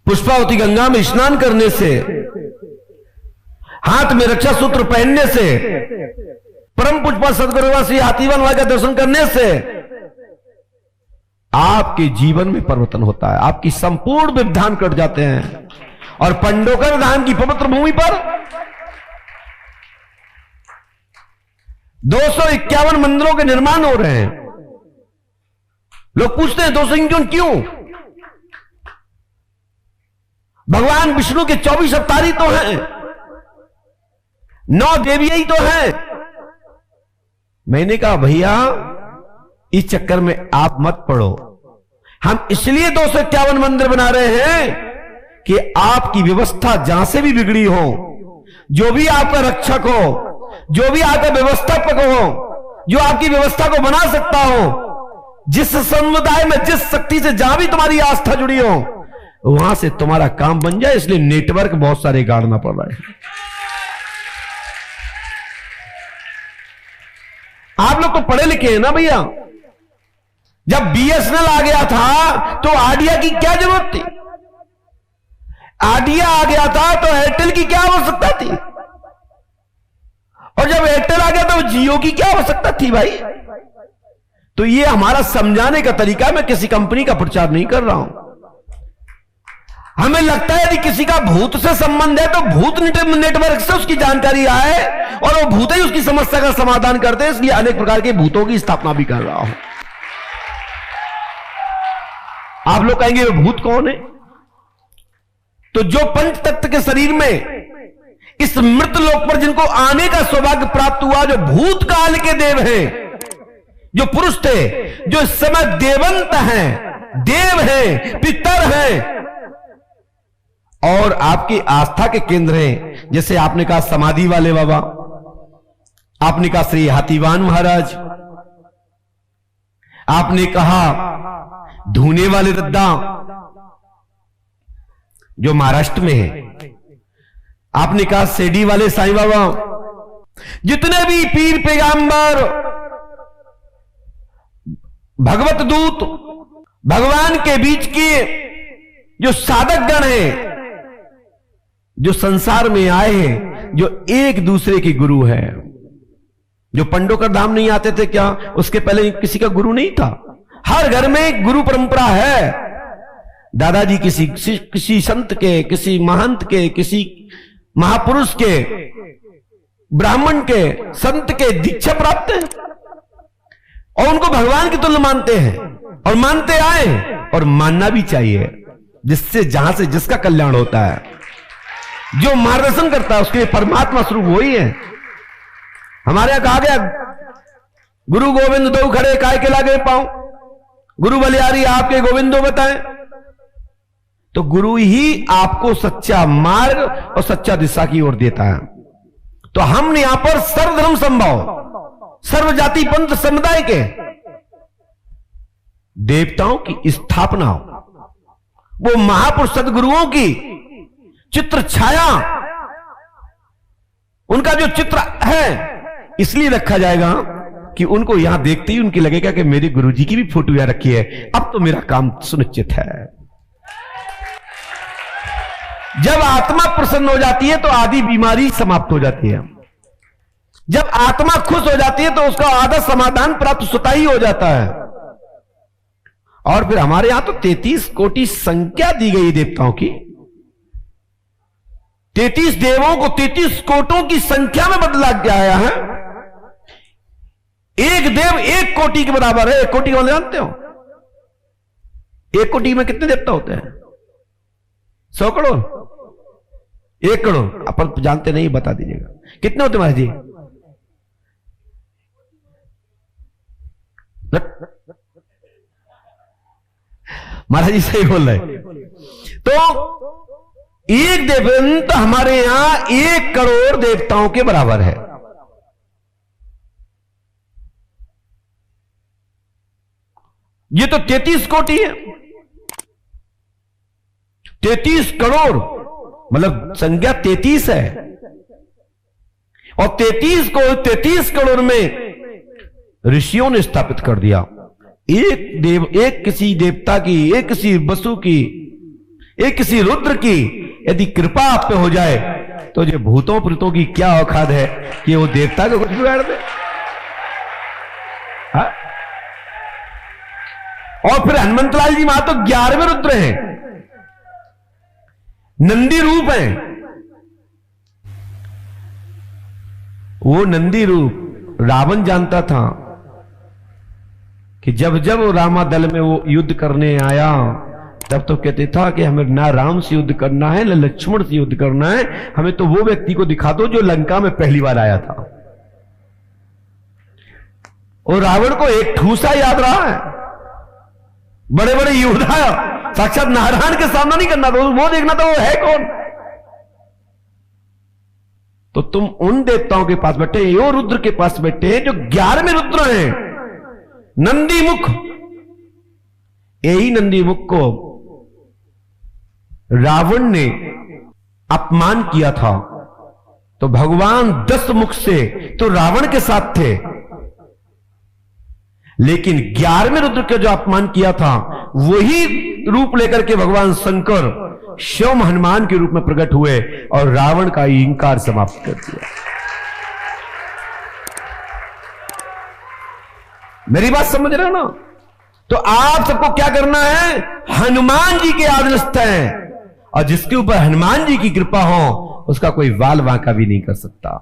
पुष्पावती गंगा में स्नान करने से, हाथ में रक्षा सूत्र पहनने से, परम पुष्पा सदगुरुवा श्री हाथीवान वाले का दर्शन करने से आपके जीवन में परिवर्तन होता है, आपकी संपूर्ण व्यवधान कट जाते हैं। और पंडोकर धाम की पवित्र भूमि पर 251 मंदिरों के निर्माण हो रहे हैं। लोग पूछते हैं 251 क्यों? भगवान विष्णु के 24 अवतार ही तो हैं, 9 देवियां ही तो हैं। मैंने कहा भैया इस चक्कर में आप मत पड़ो, हम इसलिए 251 मंदिर बना रहे हैं कि आपकी व्यवस्था जहां से भी बिगड़ी हो, जो भी आपका रक्षक हो, जो भी आपका व्यवस्थापक हो, जो आपकी व्यवस्था को बना सकता हो, जिस समुदाय में जिस शक्ति से जहां भी तुम्हारी आस्था जुड़ी हो, वहां से तुम्हारा काम बन जाए। इसलिए नेटवर्क बहुत सारे गाड़ना पड़ रहा है। आप लोग तो पढ़े लिखे हैं ना भैया। जब बीएसएनएल आ गया था तो आइडिया की क्या जरूरत थी? आइडिया आ गया था तो एयरटेल की क्या आवश्यकता थी? और जब एयरटेल आ गया तो जियो की क्या आवश्यकता थी भाई? तो ये हमारा समझाने का तरीका है। मैं किसी कंपनी का प्रचार नहीं कर रहा हूं। हमें लगता है यदि किसी का भूत से संबंध है तो भूत नेटवर्क से उसकी जानकारी आए और वो भूत ही उसकी समस्या का समाधान करते हैं। इसलिए अनेक प्रकार के भूतों की स्थापना भी कर रहा हूं। आप लोग कहेंगे वो भूत कौन है? तो जो पंच तत्व के शरीर में इस मृत लोक पर जिनको आने का सौभाग्य प्राप्त हुआ, जो भूत काल के देव हैं, जो पुरुष थे, जो इस समय देवंत हैं, देव हैं, पितर हैं और आपकी आस्था के केंद्र हैं। जैसे आपने कहा समाधि वाले बाबा, आपने कहा श्री हाथीवान महाराज, आपने कहा धूने वाले दद्दा जो महाराष्ट्र में है, आपने कहा सेडी वाले साईं बाबा, जितने भी पीर पैगंबर भगवत दूत भगवान के बीच के जो साधक गण हैं, जो संसार में आए हैं, जो एक दूसरे के गुरु हैं। जो पंडोकर धाम नहीं आते थे क्या, उसके पहले किसी का गुरु नहीं था? हर घर में एक गुरु परंपरा है। दादाजी किसी संत के, किसी महंत के, किसी महापुरुष के, ब्राह्मण के, संत के दीक्षा प्राप्त है और उनको भगवान की तुल्य मानते हैं और मानते आए और मानना भी चाहिए। जिससे जहां से जिसका कल्याण होता है, जो मार्गदर्शन करता है, उसके परमात्मा स्वरूप वही है। हमारे यहां कहा गया गुरु गोविंद दो खड़े काय के लागे पाऊं, गुरु बलियारी आपके गोविंदो बताएं। तो गुरु ही आपको सच्चा मार्ग और सच्चा दिशा की ओर देता है। तो हम यहां पर सर्वधर्म संभव, सर्व जाति पंथ समुदाय के देवताओं की स्थापना, वो महापुरुष सदगुरुओं की चित्र छाया, उनका जो चित्र है इसलिए रखा जाएगा कि उनको यहां देखते ही उनकी लगेगा कि मेरे गुरुजी की भी फोटो यहां रखी है, अब तो मेरा काम सुनिश्चित है। जब आत्मा प्रसन्न हो जाती है तो आधी बीमारी समाप्त हो जाती है। जब आत्मा खुश हो जाती है तो उसका आधा समाधान प्राप्त स्वतः ही हो जाता है। और फिर हमारे यहां तो 33 कोटि संख्या दी गई देवताओं की। 33 देवों को 33 कोटों की संख्या में बदला गया है। एक देव 1 कोटि के बराबर है। 1 कोटि कौन जानते हो? 1 कोटि में कितने देवता होते हैं? 100 करोड़? 1 करोड़? अपन जानते नहीं, बता दीजिएगा कितने होते महाराज जी? महाराज जी सही बोल रहे। तो एक देवंत हमारे यहां 1 करोड़ देवताओं के बराबर है। ये तो 33 कोटि है। 33 करोड़ मतलब संख्या 33 है। और 33 को 33 करोड़ में ऋषियों ने स्थापित कर दिया। एक किसी देवता की, एक किसी वसु की ये किसी रुद्र की यदि कृपा आप पे हो जाए तो ये भूतों प्रेतों की क्या औकात है कि वो देवता को कुछ बिगाड़ दे। हा? और फिर हनुमंतलाल जी वहां तो 11वें रुद्र हैं, नंदी रूप हैं। वो नंदी रूप रावण जानता था कि जब जब वो रामा दल में वो युद्ध करने आया तब तो कहते था कि हमें ना राम से युद्ध करना है ना लक्ष्मण से युद्ध करना है, हमें तो वो व्यक्ति को दिखा दो जो लंका में पहली बार आया था। और रावण को एक ठूसा याद रहा है, बड़े बड़े योद्धा साक्षात नारायण के सामना नहीं करना था, वो देखना था वो है कौन। तो तुम उन देवताओं के पास बैठे, यो रुद्र के पास बैठे हैं जो 11वें रुद्र हैं, नंदी मुख। यही नंदी मुख को रावण ने अपमान किया था, तो भगवान 10 मुख से तो रावण के साथ थे, लेकिन 11वें रुद्र का जो अपमान किया था वही रूप लेकर के भगवान शंकर शिव हनुमान के रूप में प्रकट हुए और रावण का अहंकार समाप्त कर दिया। मेरी बात समझ रहे हो ना? तो आप सबको क्या करना है, हनुमान जी के आदर्श हैं, और जिसके ऊपर हनुमान जी की कृपा हो उसका कोई वाल वांका भी नहीं कर सकता।